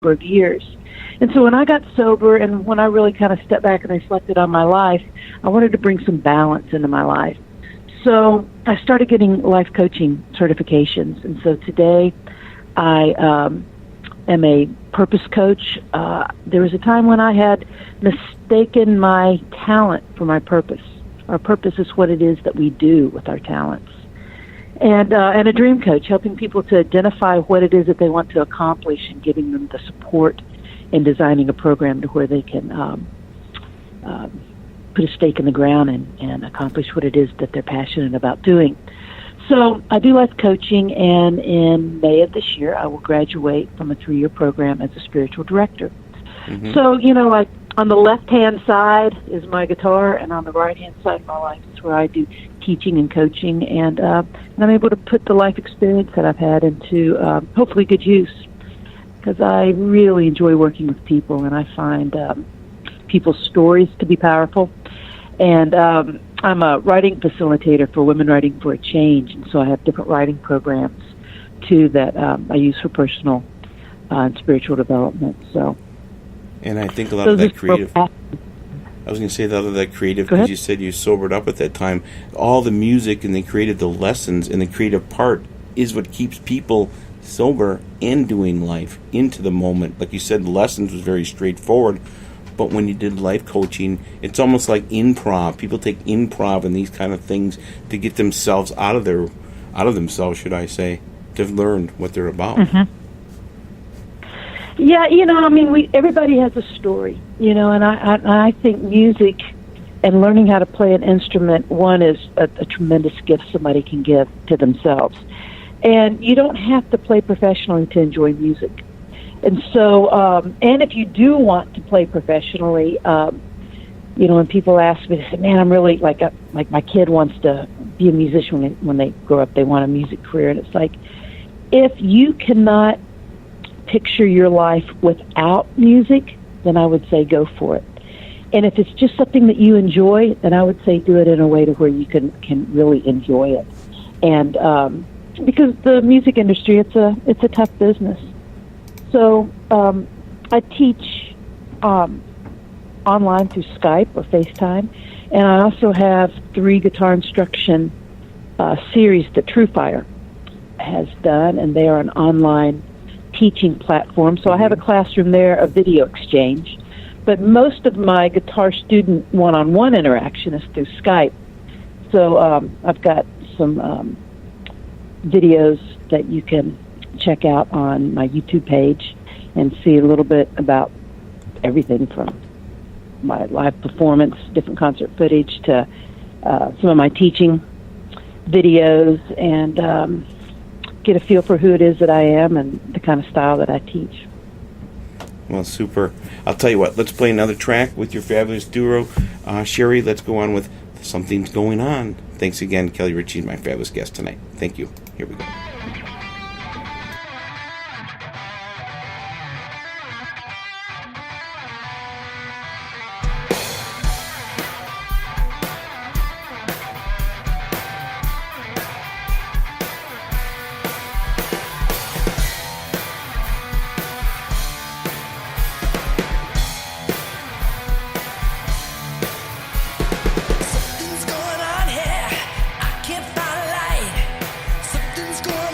number of years. And so when I got sober and when I really kind of stepped back and reflected on my life, I wanted to bring some balance into my life. So I started getting life coaching certifications. And so today I am a purpose coach. There was a time when I had mistaken my talent for my purpose. Our purpose is what it is that we do with our talents. And a dream coach, helping people to identify what it is that they want to accomplish and giving them the support in designing a program to where they can put a stake in the ground and accomplish what it is that they're passionate about doing. So I do life coaching, and in May of this year, I will graduate from a 3-year program as a spiritual director. Mm-hmm. So, like on the left-hand side is my guitar, and on the right-hand side of my life is where I do teaching and coaching, and I'm able to put the life experience that I've had into hopefully good use, because I really enjoy working with people, and I find people's stories to be powerful. And I'm a writing facilitator for Women Writing for a Change, and so I have different writing programs, too, that I use for personal and spiritual development. So, and I think a lot of that creative... I was going to say that other creative, because you said you sobered up at that time. All the music and the lessons and the creative part is what keeps people sober and doing life into the moment. Like you said, the lessons was very straightforward, but when you did life coaching, it's almost like improv. People take improv and these kind of things to get themselves out of themselves, should I say, to learn what they're about. Mm-hmm. Yeah, everybody has a story, and I think music and learning how to play an instrument, one, is a tremendous gift somebody can give to themselves. And you don't have to play professionally to enjoy music. And so, and if you do want to play professionally, when people ask me, they say, man, I'm really, like my kid wants to be a musician when they grow up, they want a music career. And it's like, if you cannot picture your life without music, then I would say go for it. And if it's just something that you enjoy, then I would say do it in a way to where you can really enjoy it. And because the music industry, it's a tough business. So I teach online through Skype or FaceTime, and I also have 3 guitar instruction series that TrueFire has done, and they are an online teaching platform. So I have a classroom there, a video exchange, but most of my guitar student one-on-one interaction is through Skype. So I've got some videos that you can check out on my YouTube page and see a little bit about everything from my live performance, different concert footage, to some of my teaching videos, and get a feel for who it is that I am and the kind of style that I teach. Well, super. I'll tell you what, let's play another track with your fabulous duo. Sherry, let's go on with Something's Going On. Thanks again, Kelly Richey, my fabulous guest tonight. Thank you. Here we go. Something's going on here. I can't find a light. Something's going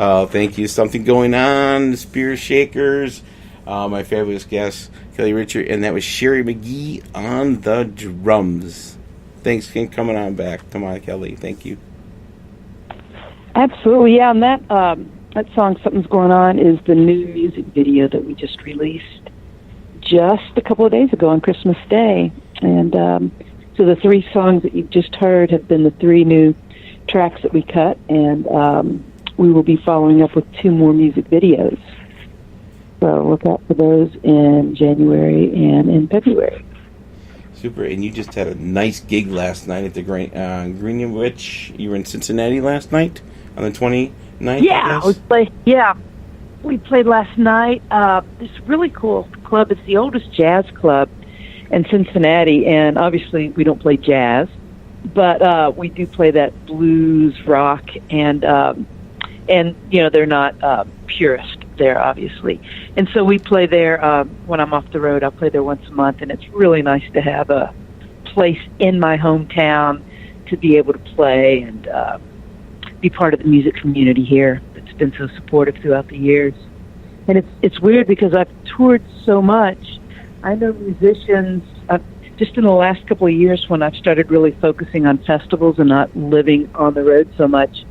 Oh, thank you. Something going on. The Spear Shakers. My fabulous guest, Kelly Richey, and that was Sherry McGee on the drums. Thanks for coming on back. Come on, Kelly. Thank you. Absolutely, yeah. And that song, Something's Going On, is the new music video that we just released just a couple of days ago on Christmas Day. And so the 3 songs that you've just heard have been the 3 new tracks that we cut, and we will be following up with 2 more music videos. So look out for those in January and in February. Super. And you just had a nice gig last night at the Greenwich. You were in Cincinnati last night on the 29th? Yeah, we played last night. This really cool club. It's the oldest jazz club in Cincinnati, and obviously we don't play jazz, but we do play that blues, rock, and they're not purist there, obviously. And so we play there when I'm off the road. I'll play there once a month, and it's really nice to have a place in my hometown to be able to play and be part of the music community here that's been so supportive throughout the years. And it's weird because I've toured so much. I know musicians, just in the last couple of years when I've started really focusing on festivals and not living on the road so much,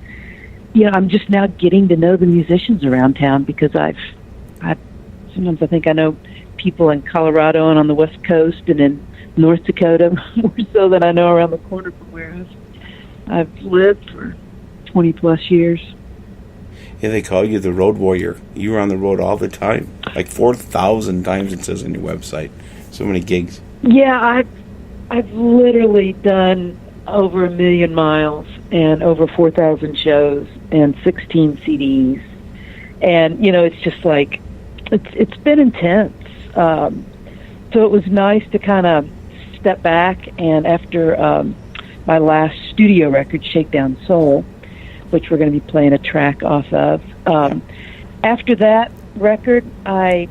I'm just now getting to know the musicians around town because I've sometimes I think I know people in Colorado and on the West Coast and in North Dakota more so than I know around the corner from where I've lived for 20 plus years. Yeah, they call you the road warrior. You were on the road all the time, like 4,000 times it says on your website. So many gigs. Yeah, I've literally done over 1 million miles and over 4,000 shows and 16 CDs. And, it's just like, it's been intense. So it was nice to kind of step back, and after my last studio record, Shakedown Soul, which we're going to be playing a track off of, after that record, I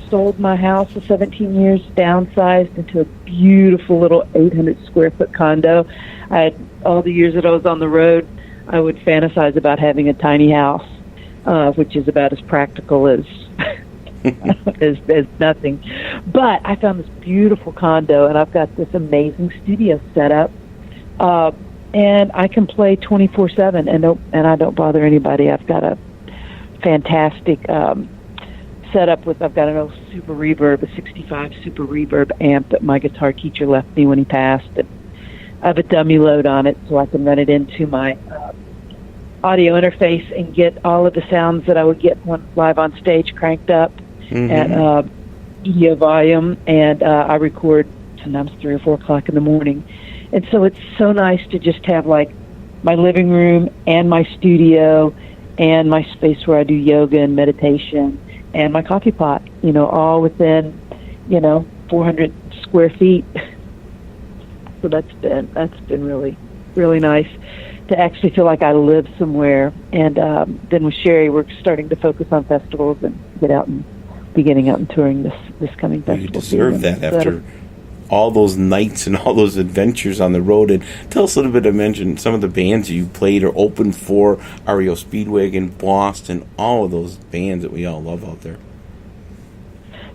sold my house for 17 years, downsized into a beautiful little 800 square foot condo. All the years that I was on the road, I would fantasize about having a tiny house, which is about as practical as as nothing. But I found this beautiful condo, and I've got this amazing studio set up, and I can play 24/7, and I don't bother anybody. I've got a fantastic setup with, I've got an old Super Reverb, a 65 Super Reverb amp that my guitar teacher left me when he passed. And I have a dummy load on it so I can run it into my audio interface and get all of the sounds that I would get when live on stage cranked up at EO volume, and I record sometimes 3 or 4 o'clock in the morning. And so it's so nice to just have like my living room and my studio and my space where I do yoga and meditation and my coffee pot, all within, 400 square feet. So that's been really, really nice to actually feel like I live somewhere. And then with Sherry, we're starting to focus on festivals and get out and be getting out and touring this coming festival. You deserve that after all those nights and all those adventures on the road. And tell us a little bit, mention some of the bands you played or opened for, REO Speedwagon, Boston, all of those bands that we all love out there.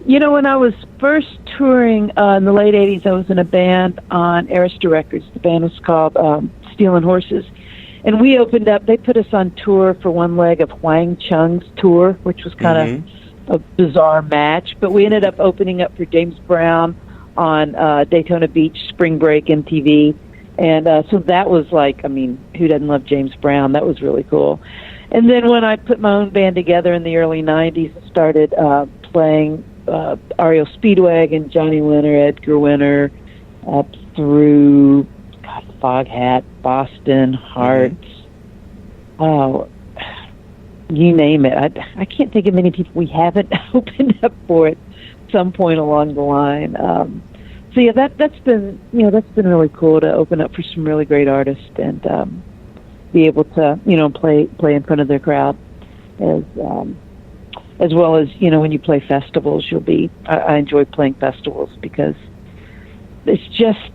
When I was first touring in the late 80s, I was in a band on Arista Records. The band was called Stealing Horses. And we opened up, they put us on tour for one leg of Huang Chung's tour, which was kind of a bizarre match. But we ended up opening up for James Brown on Daytona Beach Spring Break MTV. And so that was like, who doesn't love James Brown? That was really cool. And then when I put my own band together in the early 90s, I started playing REO Speedwagon, Johnny Winter, Edgar Winter, up through Foghat, Boston, Hearts. Oh, you name it. I can't think of many people we haven't opened up for at some point along the line. So yeah, that's been really cool to open up for some really great artists and be able to play in front of their crowd as well as when you play festivals. I enjoy playing festivals because it's just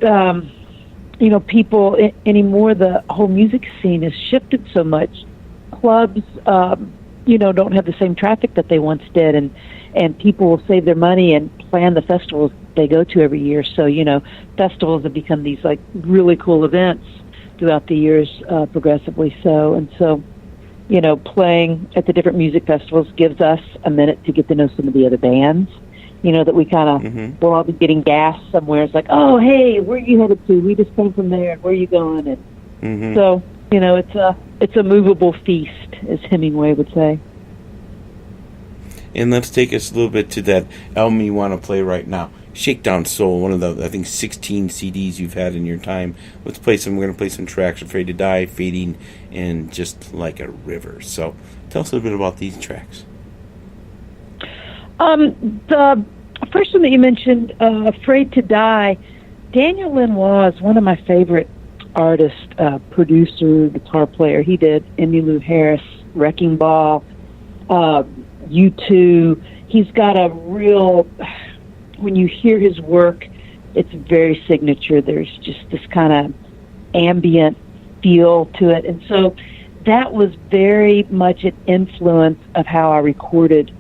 people anymore. The whole music scene has shifted so much. Clubs don't have the same traffic that they once did, and people will save their money and plan the festivals they go to every year. So, festivals have become these like really cool events throughout the years, progressively so. And so, playing at the different music festivals gives us a minute to get to know some of the other bands, that we kind of, we'll all be getting gas somewhere. It's like, oh, hey, where are you headed to? We just came from there, and where are you going? And so, it's a movable feast, as Hemingway would say. And let's take us a little bit to that album you want to play right now, Shakedown Soul, one of the, I think, 16 CDs you've had in your time. Let's play some. We're going to play some tracks: "Afraid to Die," "Fading," and "Just Like a River." So, tell us a little bit about these tracks. The first one that you mentioned, "Afraid to Die," Daniel Lanois is one of my favorite artists, producer, guitar player. He did Emmylou Harris, Wrecking Ball, U2. He's got a real, when you hear his work, it's very signature. There's just this kind of ambient feel to it. And so that was very much an influence of how I recorded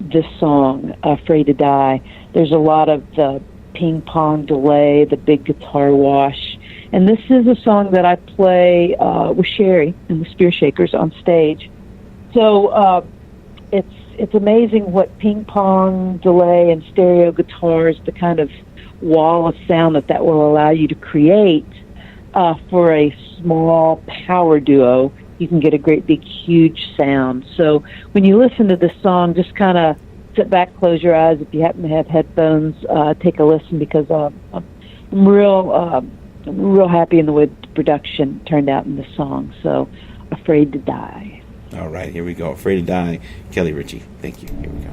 this song, "Afraid to Die." There's a lot of the ping pong delay, the big guitar wash. And this is a song that I play with Sherry and the Spear Shakers on stage. So it's amazing what ping pong delay and stereo guitars, the kind of wall of sound that will allow you to create for a small power duo. You can get a great big huge sound. So when you listen to this song, just kind of sit back, close your eyes. If you happen to have headphones, take a listen, because I'm real happy in the way the production turned out in the song. So, "Afraid to Die." All right, here we go. "Afraid to Die," Kelly Richey. Thank you. Here we go.